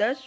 10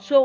100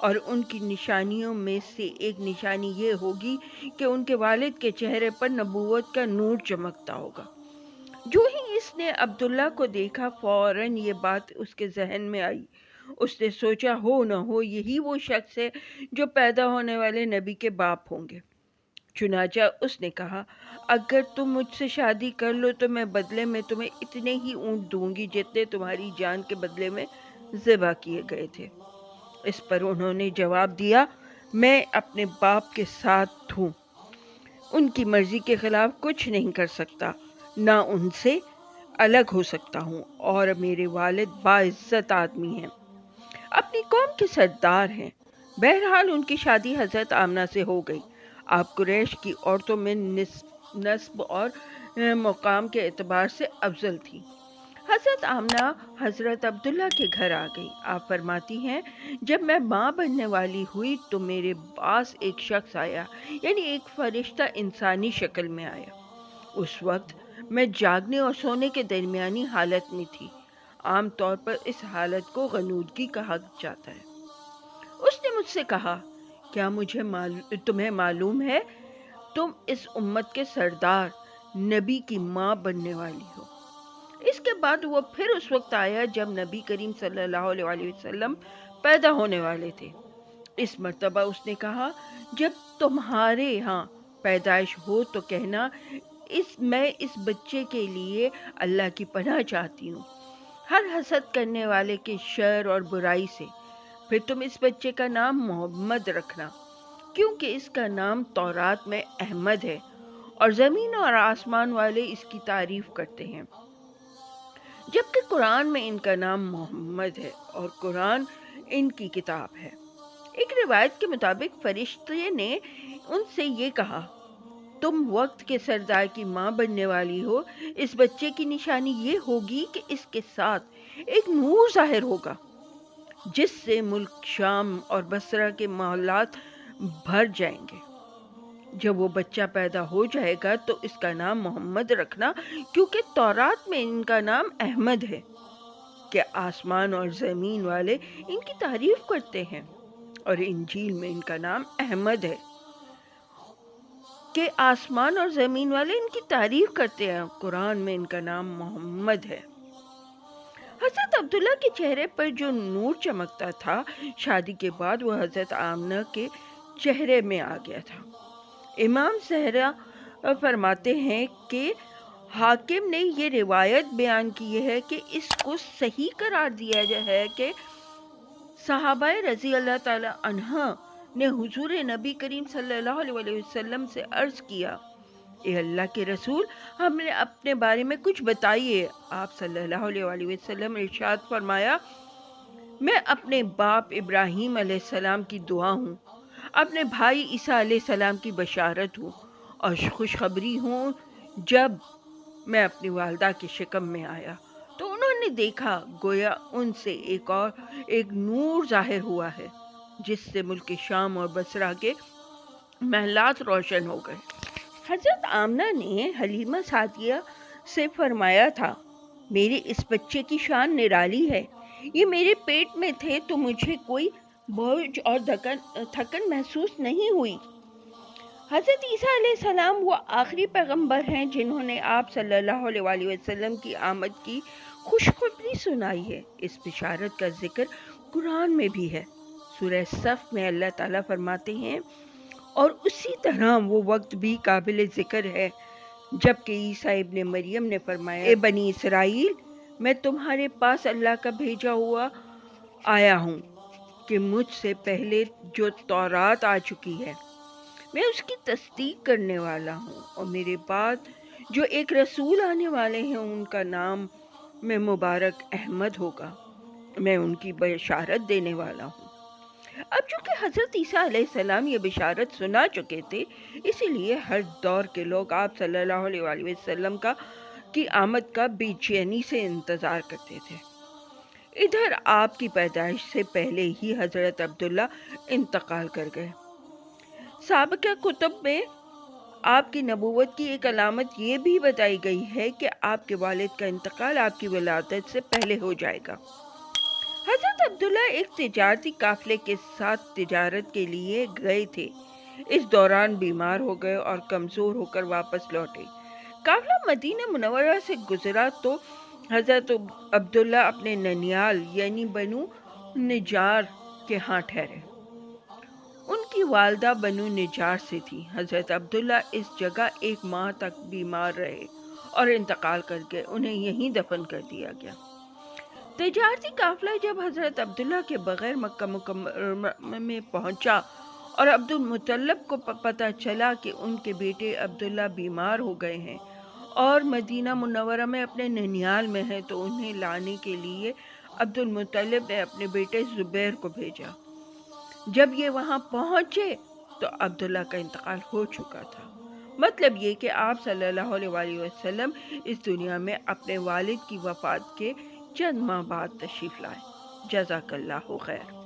اور ان کی نشانیوں میں سے ایک نشانی یہ ہوگی کہ ان کے والد کے چہرے پر نبوت کا نور چمکتا ہوگا۔ جو ہی اس نے عبداللہ کو دیکھا فوراً یہ بات اس کے ذہن میں آئی۔ اس نے سوچا ہو نہ ہو یہی وہ شخص ہے جو پیدا ہونے والے نبی کے باپ ہوں گے۔ چنانچہ اس نے کہا، اگر تم مجھ سے شادی کر لو تو میں بدلے میں تمہیں اتنے ہی اونٹ دوں گی جتنے تمہاری جان کے بدلے میں ذبح کیے گئے تھے۔ اس پر انہوں نے جواب دیا، میں اپنے باپ کے ساتھ ہوں، ان کی مرضی کے خلاف کچھ نہیں کر سکتا، نہ ان سے الگ ہو سکتا ہوں، اور میرے والد باعزت آدمی ہیں، اپنی قوم کے سردار ہیں۔ بہرحال ان کی شادی حضرت آمنہ سے ہو گئی۔ آپ قریش کی عورتوں میں نسب اور مقام کے اعتبار سے افضل تھی۔ حضرت آمنہ حضرت عبداللہ کے گھر آ گئی۔ آپ فرماتی ہیں، جب میں ماں بننے والی ہوئی تو میرے پاس ایک شخص آیا، یعنی ایک فرشتہ انسانی شکل میں آیا۔ اس وقت میں جاگنے اور سونے کے درمیانی حالت میں تھی۔ عام طور پر اس حالت کو غنودگی کہا جاتا ہے۔ اس نے مجھ سے کہا، کیا تمہیں معلوم ہے تم اس امت کے سردار نبی کی ماں بننے والی ہو؟ اس کے بعد وہ پھر اس وقت آیا جب نبی کریم صلی اللہ علیہ وسلم پیدا ہونے والے تھے۔ اس مرتبہ اس نے کہا، جب تمہارے ہاں پیدائش ہو تو کہنا، میں اس بچے کے لیے اللہ کی پناہ چاہتی ہوں، ہر حسد کرنے والے کے شر اور برائی سے۔ پھر تم اس بچے کا نام محمد رکھنا، کیونکہ اس کا نام تورات میں احمد ہے، اور زمین اور آسمان والے اس کی تعریف کرتے ہیں، جبکہ قرآن میں ان کا نام محمد ہے، اور قرآن ان کی کتاب ہے۔ ایک روایت کے مطابق فرشتے نے ان سے یہ کہا، تم وقت کے سردار کی ماں بننے والی ہو، اس بچے کی نشانی یہ ہوگی کہ اس کے ساتھ ایک نور ظاہر ہوگا، جس سے ملک شام اور بصرہ کے محلات بھر جائیں گے۔ جب وہ بچہ پیدا ہو جائے گا تو اس کا نام محمد رکھنا، کیونکہ تورات میں ان کا نام احمد ہے کہ آسمان اور زمین والے ان کی تعریف کرتے ہیں، اور انجیل میں ان کا نام احمد ہے کہ آسمان اور زمین والے ان کی تعریف کرتے ہیں، قرآن میں ان کا نام محمد ہے۔ حضرت عبداللہ کے چہرے پر جو نور چمکتا تھا، شادی کے بعد وہ حضرت آمنہ کے چہرے میں آ گیا تھا۔ امام زہرا فرماتے ہیں کہ حاکم نے یہ روایت بیان کی ہے کہ اس کو صحیح قرار دیا ہے کہ صحابہ رضی اللہ تعالی عنہ نے حضور نبی کریم صلی اللہ علیہ وسلم سے عرض کیا، اے اللہ کے رسول، ہم نے اپنے بارے میں کچھ بتائیے۔ آپ صلی اللہ علیہ وسلم ارشاد فرمایا، میں اپنے باپ ابراہیم علیہ السلام کی دعا ہوں، اپنے بھائی عیسیٰ علیہ السلام کی بشارت ہوں، اور خوشخبری ہوں۔ جب میں اپنی والدہ کے شکم میں آیا تو انہوں نے دیکھا گویا ان سے ایک نور ظاہر ہوا ہے، جس سے ملک شام اور بصرہ کے محلات روشن ہو گئے۔ حضرت آمنہ نے حلیمہ سعدیہ سے فرمایا تھا، میرے اس بچے کی شان نرالی ہے، یہ میرے پیٹ میں تھے تو مجھے کوئی بوجھ اور تھکن محسوس نہیں ہوئی۔ حضرت عیسیٰ علیہ السلام وہ آخری پیغمبر ہیں جنہوں نے آپ صلی اللہ علیہ وسلم کی آمد کی خوشخبری سنائی ہے۔ اس بشارت کا ذکر قرآن میں بھی ہے۔ سورہ صف میں اللہ تعالیٰ فرماتے ہیں، اور اسی طرح وہ وقت بھی قابل ذکر ہے جبکہ عیسیٰ ابن مریم نے فرمایا، اے بنی اسرائیل، میں تمہارے پاس اللہ کا بھیجا ہوا آیا ہوں کہ مجھ سے پہلے جو تورات آ چکی ہے میں اس کی تصدیق کرنے والا ہوں، اور میرے بعد جو ایک رسول آنے والے ہیں ان کا نام میں مبارک احمد ہوگا، میں ان کی بشارت دینے والا ہوں۔ اب چونکہ حضرت عیسیٰ علیہ السلام یہ بشارت سنا چکے تھے، اسی لیے ہر دور کے لوگ آپ صلی اللہ علیہ وسلم کی آمد کا بے چینی سے انتظار کرتے تھے۔ ادھر آپ کی پیدائش سے پہلے ہی حضرت عبداللہ انتقال کر گئے۔ سابقہ کتب میں آپ کی نبوت کی ایک علامت یہ بھی بتائی گئی ہے کہ آپ کے والد کا انتقال آپ کی ولادت سے پہلے ہو جائے گا۔ حضرت عبداللہ ایک تجارتی قافلے کے ساتھ تجارت کے لیے گئے تھے۔ اس دوران بیمار ہو گئے اور کمزور ہو کر واپس لوٹے۔ قافلہ مدینہ منورہ سے گزرا تو حضرت عبداللہ اپنے ننیال یعنی بنو نجار کے ہاں ٹھہرے۔ ان کی والدہ بنو نجار سے تھی۔ حضرت عبداللہ اس جگہ 1 ماہ تک بیمار رہے اور انتقال کر گئے۔ انہیں یہیں دفن کر دیا گیا۔ تجارتی قافلہ جب حضرت عبداللہ کے بغیر مکہ مکرمہ میں پہنچا اور عبد المطلب کو پتہ چلا کہ ان کے بیٹے عبداللہ بیمار ہو گئے ہیں اور مدینہ منورہ میں اپنے ننیال میں ہیں، تو انہیں لانے کے لیے عبد المطلب نے اپنے بیٹے زبیر کو بھیجا۔ جب یہ وہاں پہنچے تو عبداللہ کا انتقال ہو چکا تھا۔ مطلب یہ کہ آپ صلی اللہ علیہ وآلہ وسلم اس دنیا میں اپنے والد کی وفات کے چند ماہ بعد تشریف لائے۔ جزاک اللہ خیر۔